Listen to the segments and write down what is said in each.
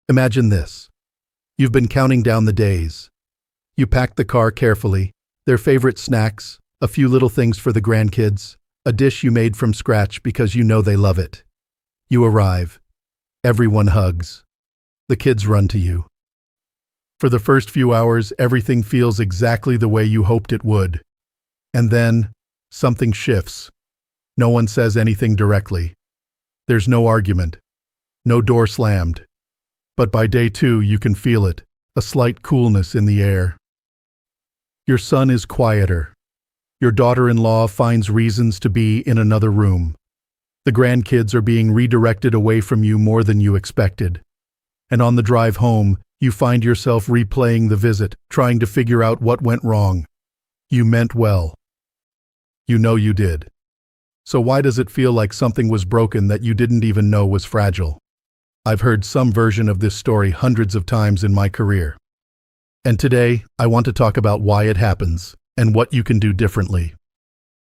Imagine this. You've been counting down the days. You packed the car carefully, their favorite snacks, a few little things for the grandkids, a dish you made from scratch because you know they love it. You arrive. Everyone hugs. The kids run to you. For the first few hours, everything feels exactly the way you hoped it would. And then, something shifts. No one says anything directly. There's no argument. No door slammed. But by day 2, you can feel it, a slight coolness in the air. Your son is quieter. Your daughter-in-law finds reasons to be in another room. The grandkids are being redirected away from you more than you expected. And on the drive home, you find yourself replaying the visit, trying to figure out what went wrong. You meant well. You know you did. So why does it feel like something was broken that you didn't even know was fragile? I've heard some version of this story hundreds of times in my career. And today, I want to talk about why it happens and what you can do differently.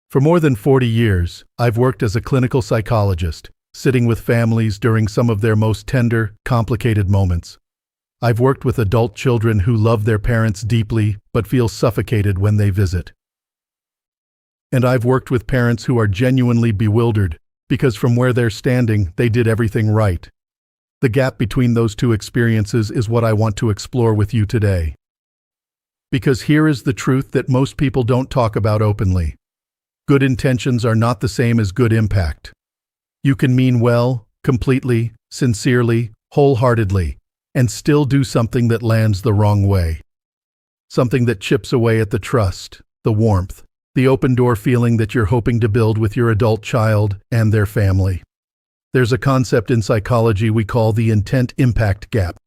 For more than 40 years, I've worked as a clinical psychologist, sitting with families during some of their most tender, complicated moments. I've worked with adult children who love their parents deeply but feel suffocated when they visit. And I've worked with parents who are genuinely bewildered because from where they're standing, they did everything right. The gap between those two experiences is what I want to explore with you today. Because here is the truth that most people don't talk about openly. Good intentions are not the same as good impact. You can mean well, completely, sincerely, wholeheartedly, and still do something that lands the wrong way. Something that chips away at the trust, the warmth, the open-door feeling that you're hoping to build with your adult child and their family. There's a concept in psychology we call the intent-impact gap.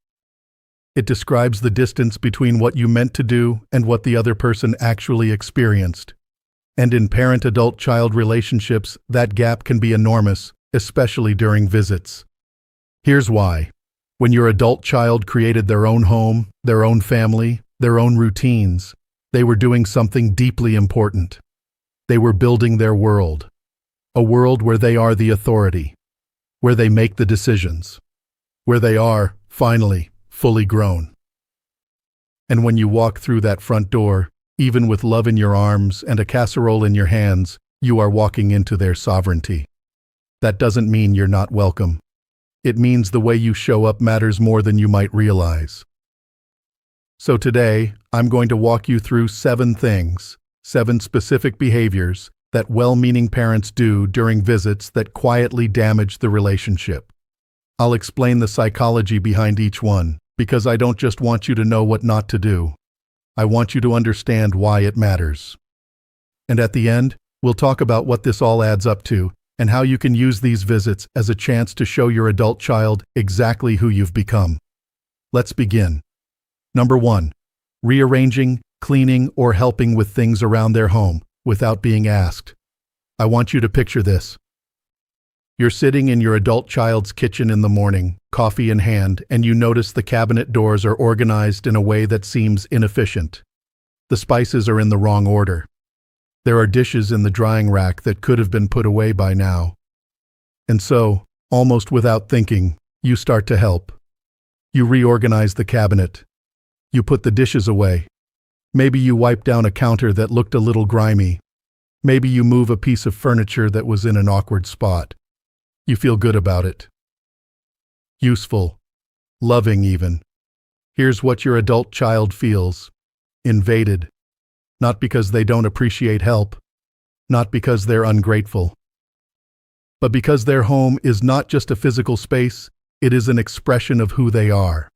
It describes the distance between what you meant to do and what the other person actually experienced. And in parent-adult-child relationships, that gap can be enormous, especially during visits. Here's why. When your adult child created their own home, their own family, their own routines, they were doing something deeply important. They were building their world. A world where they are the authority, where they make the decisions, where they are, finally, fully grown. And when you walk through that front door, even with love in your arms and a casserole in your hands, you are walking into their sovereignty. That doesn't mean you're not welcome. It means the way you show up matters more than you might realize. So today, I'm going to walk you through 7 things, 7 specific behaviors that well-meaning parents do during visits that quietly damage the relationship. I'll explain the psychology behind each one, because I don't just want you to know what not to do. I want you to understand why it matters. And at the end, we'll talk about what this all adds up to and how you can use these visits as a chance to show your adult child exactly who you've become. Let's begin. Number 1. Rearranging, cleaning, or helping with things around their home without being asked. I want you to picture this. You're sitting in your adult child's kitchen in the morning, coffee in hand, and you notice the cabinet doors are organized in a way that seems inefficient. The spices are in the wrong order. There are dishes in the drying rack that could have been put away by now. And so, almost without thinking, you start to help. You reorganize the cabinet. You put the dishes away. Maybe you wipe down a counter that looked a little grimy. Maybe you move a piece of furniture that was in an awkward spot. You feel good about it. Useful. Loving even. Here's what your adult child feels. Invaded. Not because they don't appreciate help. Not because they're ungrateful. But because their home is not just a physical space, it is an expression of who they are.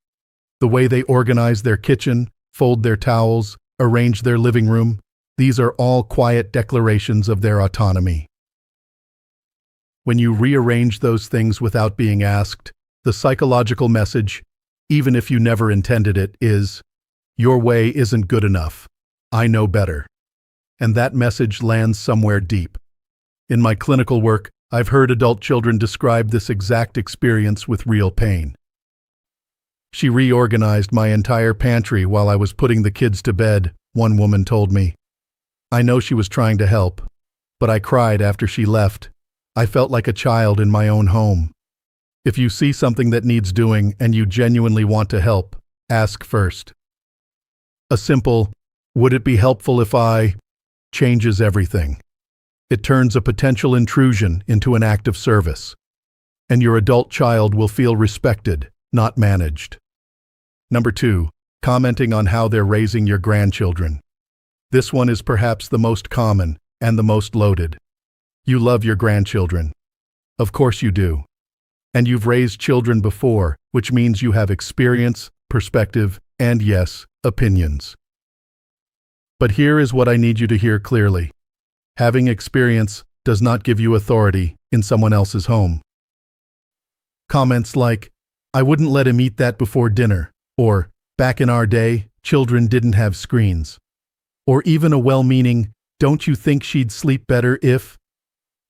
The way they organize their kitchen, fold their towels, arrange their living room, these are all quiet declarations of their autonomy. When you rearrange those things without being asked, the psychological message, even if you never intended it, is, your way isn't good enough. I know better. And that message lands somewhere deep. In my clinical work, I've heard adult children describe this exact experience with real pain. She reorganized my entire pantry while I was putting the kids to bed, one woman told me. I know she was trying to help, but I cried after she left. I felt like a child in my own home. If you see something that needs doing and you genuinely want to help, ask first. A simple, "Would it be helpful if I," changes everything. It turns a potential intrusion into an act of service. And your adult child will feel respected, not managed. Number 2, commenting on how they're raising your grandchildren. This one is perhaps the most common and the most loaded. You love your grandchildren. Of course you do. And you've raised children before, which means you have experience, perspective, and yes, opinions. But here is what I need you to hear clearly. Having experience does not give you authority in someone else's home. Comments like, "I wouldn't let him eat that before dinner," or "Back in our day, children didn't have screens," or even a well-meaning, "Don't you think she'd sleep better if?"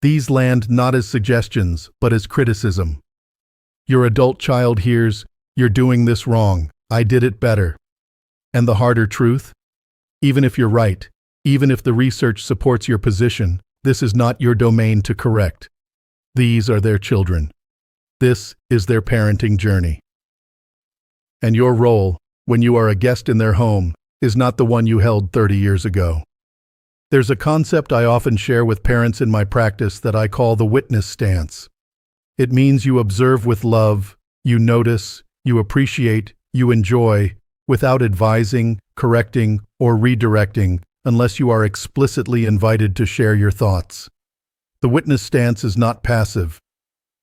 These land not as suggestions, but as criticism. Your adult child hears, "You're doing this wrong, I did it better." And the harder truth? Even if you're right, even if the research supports your position, this is not your domain to correct. These are their children. This is their parenting journey. And your role, when you are a guest in their home, is not the one you held 30 years ago. There's a concept I often share with parents in my practice that I call the witness stance. It means you observe with love, you notice, you appreciate, you enjoy, without advising, correcting, or redirecting, unless you are explicitly invited to share your thoughts. The witness stance is not passive.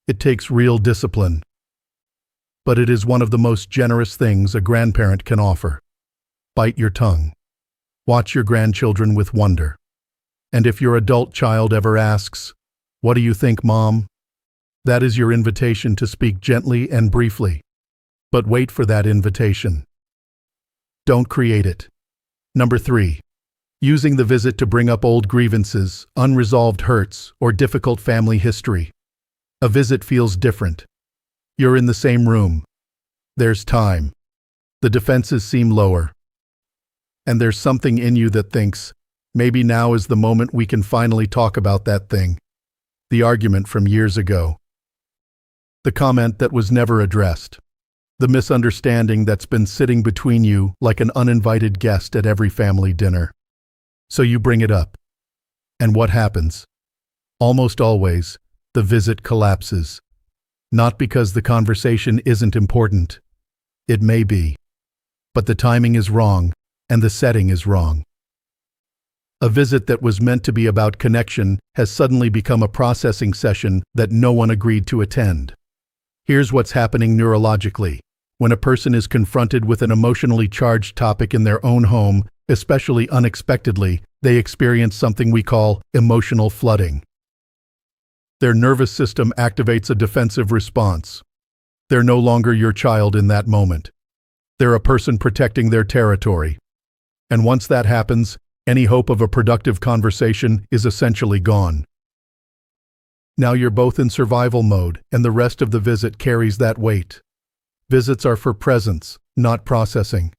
It takes real discipline. But it is one of the most generous things a grandparent can offer. Bite your tongue. Watch your grandchildren with wonder. And if your adult child ever asks, "What do you think, Mom?" that is your invitation to speak gently and briefly. But wait for that invitation. Don't create it. Number 3. Using the visit to bring up old grievances, unresolved hurts, or difficult family history. A visit feels different. You're in the same room. There's time. The defenses seem lower. And there's something in you that thinks, maybe now is the moment we can finally talk about that thing. The argument from years ago. The comment that was never addressed. The misunderstanding that's been sitting between you like an uninvited guest at every family dinner. So you bring it up. And what happens? Almost always, the visit collapses. Not because the conversation isn't important. It may be. But the timing is wrong, and the setting is wrong. A visit that was meant to be about connection has suddenly become a processing session that no one agreed to attend. Here's what's happening neurologically. When a person is confronted with an emotionally charged topic in their own home, especially unexpectedly, they experience something we call emotional flooding. Their nervous system activates a defensive response. They're no longer your child in that moment. They're a person protecting their territory. And once that happens, any hope of a productive conversation is essentially gone. Now you're both in survival mode, and the rest of the visit carries that weight. Visits are for presence, not processing.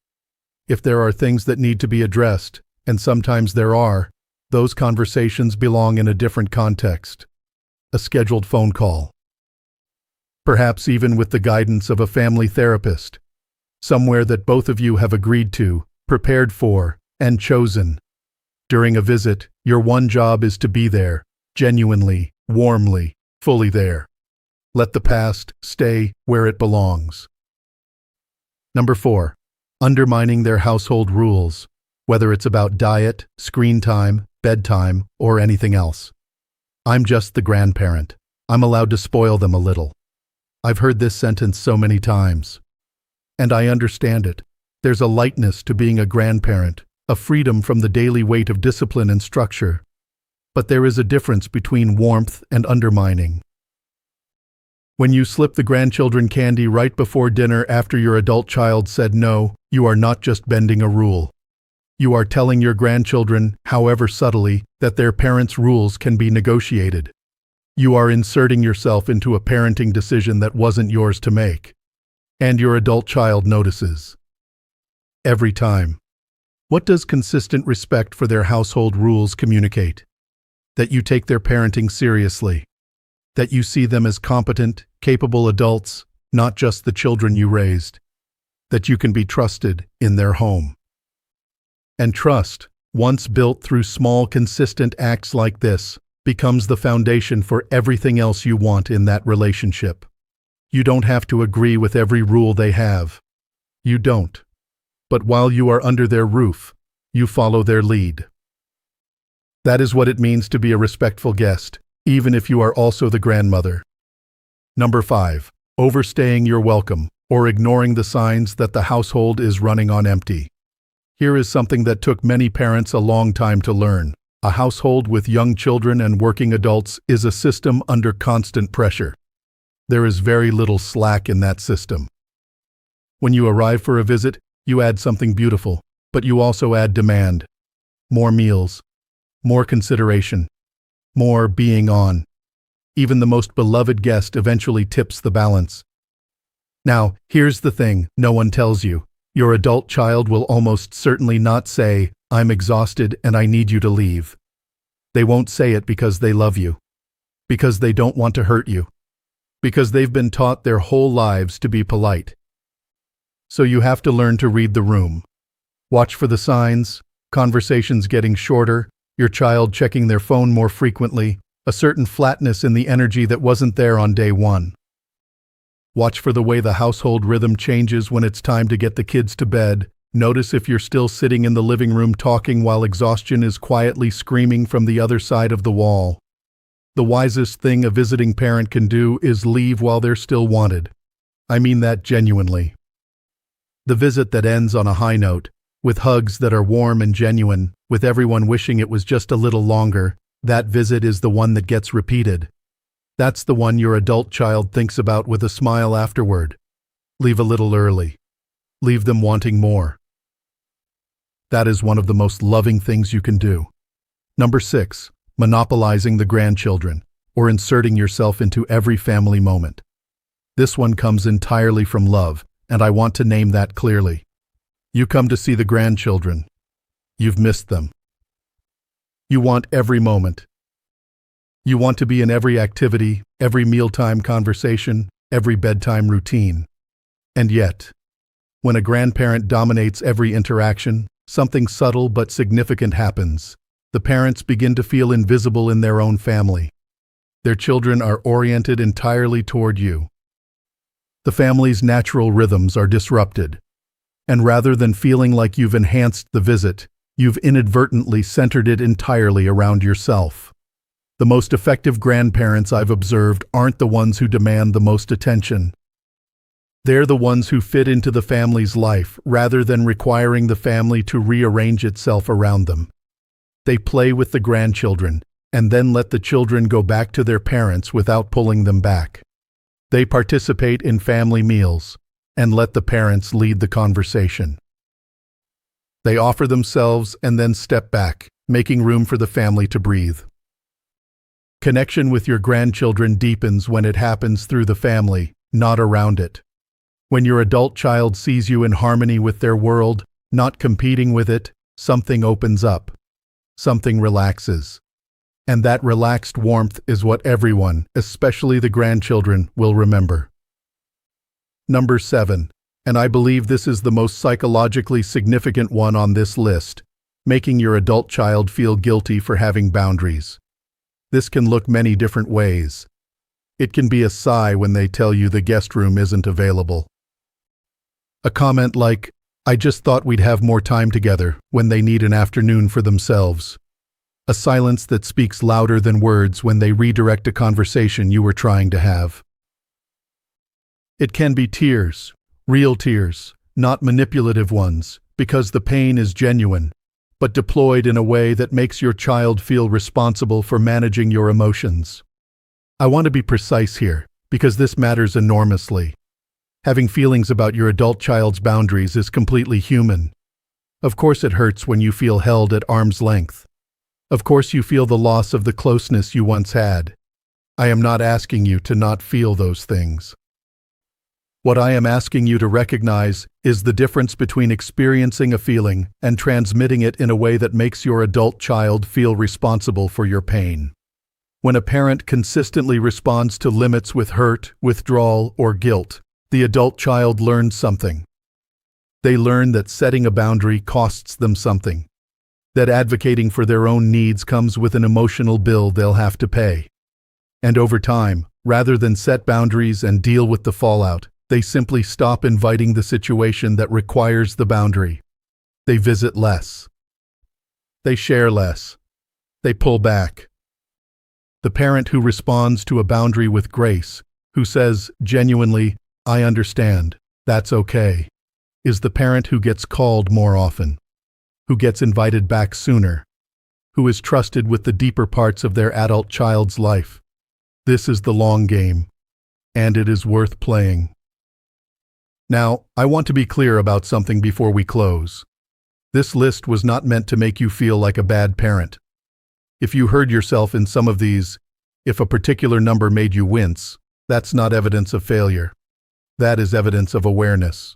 If there are things that need to be addressed, and sometimes there are, those conversations belong in a different context. A scheduled phone call. Perhaps even with the guidance of a family therapist. Somewhere that both of you have agreed to, prepared for, and chosen. During a visit, your one job is to be there, genuinely, warmly, fully there. Let the past stay where it belongs. Number 4. Undermining their household rules, whether it's about diet, screen time, bedtime, or anything else. I'm just the grandparent. I'm allowed to spoil them a little. I've heard this sentence so many times. And I understand it. There's a lightness to being a grandparent, a freedom from the daily weight of discipline and structure. But there is a difference between warmth and undermining. When you slip the grandchildren candy right before dinner after your adult child said no, you are not just bending a rule. You are telling your grandchildren, however subtly, that their parents' rules can be negotiated. You are inserting yourself into a parenting decision that wasn't yours to make. And your adult child notices. Every time. What does consistent respect for their household rules communicate? That you take their parenting seriously. that you see them as competent, capable adults, not just the children you raised, that you can be trusted in their home. And trust, once built through small, consistent acts like this, becomes the foundation for everything else you want in that relationship. You don't have to agree with every rule they have. You don't. But while you are under their roof, you follow their lead. That is what it means to be a respectful guest, even if you are also the grandmother. Number 5. Overstaying your welcome, or ignoring the signs that the household is running on empty. Here is something that took many parents a long time to learn. A household with young children and working adults is a system under constant pressure. There is very little slack in that system. When you arrive for a visit, you add something beautiful, but you also add demand. More meals, more consideration, more being on. Even the most beloved guest eventually tips the balance. Now, here's the thing no one tells you. Your adult child will almost certainly not say, "I'm exhausted and I need you to leave." They won't say it because they love you, because they don't want to hurt you, because they've been taught their whole lives to be polite. So you have to learn to read the room. Watch for the signs, conversations getting shorter, your child checking their phone more frequently, a certain flatness in the energy that wasn't there on day one. Watch for the way the household rhythm changes when it's time to get the kids to bed. Notice if you're still sitting in the living room talking while exhaustion is quietly screaming from the other side of the wall. The wisest thing a visiting parent can do is leave while they're still wanted. I mean that genuinely. The visit that ends on a high note, with hugs that are warm and genuine, with everyone wishing it was just a little longer, that visit is the one that gets repeated. That's the one your adult child thinks about with a smile afterward. Leave a little early. Leave them wanting more. That is one of the most loving things you can do. Number 6. Monopolizing the grandchildren, or inserting yourself into every family moment. This one comes entirely from love, and I want to name that clearly. You come to see the grandchildren. You've missed them. You want every moment. You want to be in every activity, every mealtime conversation, every bedtime routine. And yet, when a grandparent dominates every interaction, something subtle but significant happens. The parents begin to feel invisible in their own family. Their children are oriented entirely toward you. The family's natural rhythms are disrupted. And rather than feeling like you've enhanced the visit, you've inadvertently centered it entirely around yourself. The most effective grandparents I've observed aren't the ones who demand the most attention. They're the ones who fit into the family's life rather than requiring the family to rearrange itself around them. They play with the grandchildren and then let the children go back to their parents without pulling them back. They participate in family meals and let the parents lead the conversation. They offer themselves and then step back, making room for the family to breathe. Connection with your grandchildren deepens when it happens through the family, not around it. When your adult child sees you in harmony with their world, not competing with it, something opens up. Something relaxes. And that relaxed warmth is what everyone, especially the grandchildren, will remember. Number 7, and I believe this is the most psychologically significant one on this list, making your adult child feel guilty for having boundaries. This can look many different ways. It can be a sigh when they tell you the guest room isn't available. A comment like, "I just thought we'd have more time together," when they need an afternoon for themselves. A silence that speaks louder than words when they redirect a conversation you were trying to have. It can be tears, real tears, not manipulative ones, because the pain is genuine, but deployed in a way that makes your child feel responsible for managing your emotions. I want to be precise here, because this matters enormously. Having feelings about your adult child's boundaries is completely human. Of course it hurts when you feel held at arm's length. Of course you feel the loss of the closeness you once had. I am not asking you to not feel those things. What I am asking you to recognize is the difference between experiencing a feeling and transmitting it in a way that makes your adult child feel responsible for your pain. When a parent consistently responds to limits with hurt, withdrawal, or guilt, the adult child learns something. They learn that setting a boundary costs them something, that advocating for their own needs comes with an emotional bill they'll have to pay. And over time, rather than set boundaries and deal with the fallout, they simply stop inviting the situation that requires the boundary. They visit less. They share less. They pull back. The parent who responds to a boundary with grace, who says genuinely, "I understand, that's okay," is the parent who gets called more often, who gets invited back sooner, who is trusted with the deeper parts of their adult child's life. This is the long game, and it is worth playing. Now, I want to be clear about something before we close. This list was not meant to make you feel like a bad parent. If you heard yourself in some of these, if a particular number made you wince, that's not evidence of failure. That is evidence of awareness.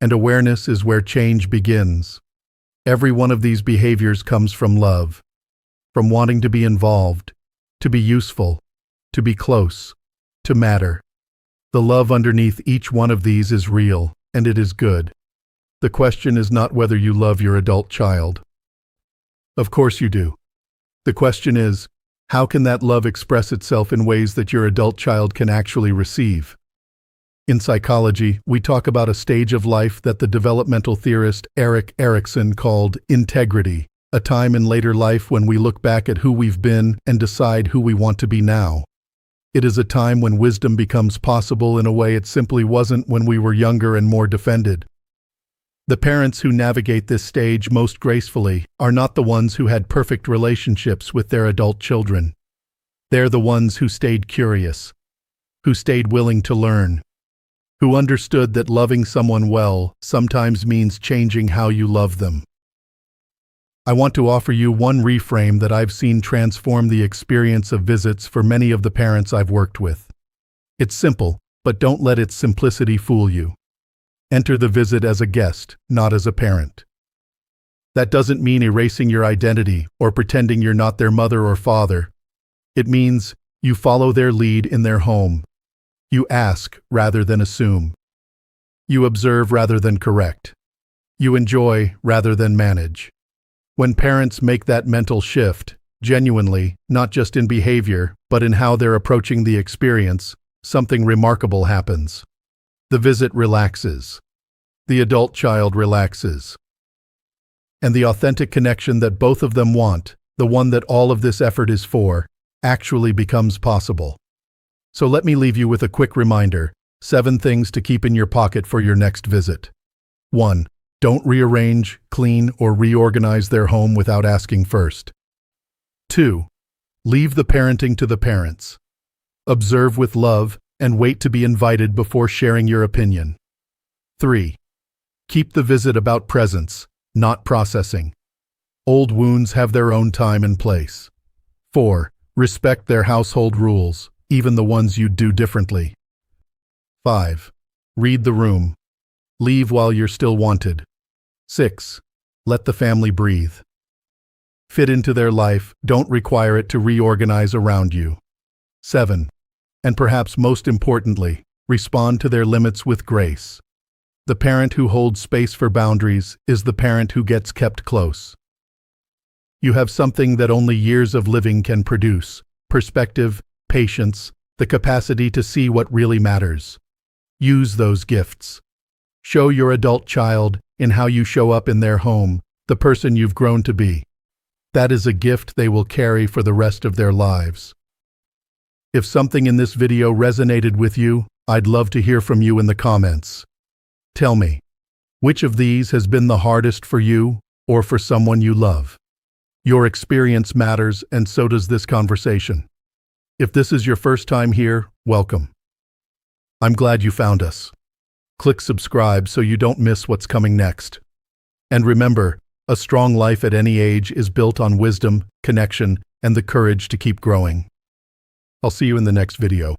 And awareness is where change begins. Every one of these behaviors comes from love, from wanting to be involved, to be useful, to be close, to matter. The love underneath each one of these is real, and it is good. The question is not whether you love your adult child. Of course you do. The question is, how can that love express itself in ways that your adult child can actually receive? In psychology, we talk about a stage of life that the developmental theorist Erik Erikson called integrity, a time in later life when we look back at who we've been and decide who we want to be now. It is a time when wisdom becomes possible in a way it simply wasn't when we were younger and more defended. The parents who navigate this stage most gracefully are not the ones who had perfect relationships with their adult children. They're the ones who stayed curious, who stayed willing to learn, who understood that loving someone well sometimes means changing how you love them. I want to offer you one reframe that I've seen transform the experience of visits for many of the parents I've worked with. It's simple, but don't let its simplicity fool you. Enter the visit as a guest, not as a parent. That doesn't mean erasing your identity or pretending you're not their mother or father. It means you follow their lead in their home. You ask rather than assume. You observe rather than correct. You enjoy rather than manage. When parents make that mental shift, genuinely, not just in behavior, but in how they're approaching the experience, something remarkable happens. The visit relaxes. The adult child relaxes. And the authentic connection that both of them want, the one that all of this effort is for, actually becomes possible. So let me leave you with a quick reminder, 7 things to keep in your pocket for your next visit. 1. Don't rearrange, clean, or reorganize their home without asking first. 2. Leave the parenting to the parents. Observe with love and wait to be invited before sharing your opinion. 3. Keep the visit about presence, not processing. Old wounds have their own time and place. 4. Respect their household rules, even the ones you'd do differently. 5. Read the room. Leave while you're still wanted. 6. Let the family breathe. Fit into their life, don't require it to reorganize around you. 7. And perhaps most importantly, respond to their limits with grace. The parent who holds space for boundaries is the parent who gets kept close. You have something that only years of living can produce: perspective, patience, the capacity to see what really matters. Use those gifts. Show your adult child, in how you show up in their home, the person you've grown to be. That is a gift they will carry for the rest of their lives. If something in this video resonated with you, I'd love to hear from you in the comments. Tell me, which of these has been the hardest for you or for someone you love? Your experience matters, and so does this conversation. If this is your first time here, welcome. I'm glad you found us. Click subscribe so you don't miss what's coming next. And remember, a strong life at any age is built on wisdom, connection, and the courage to keep growing. I'll see you in the next video.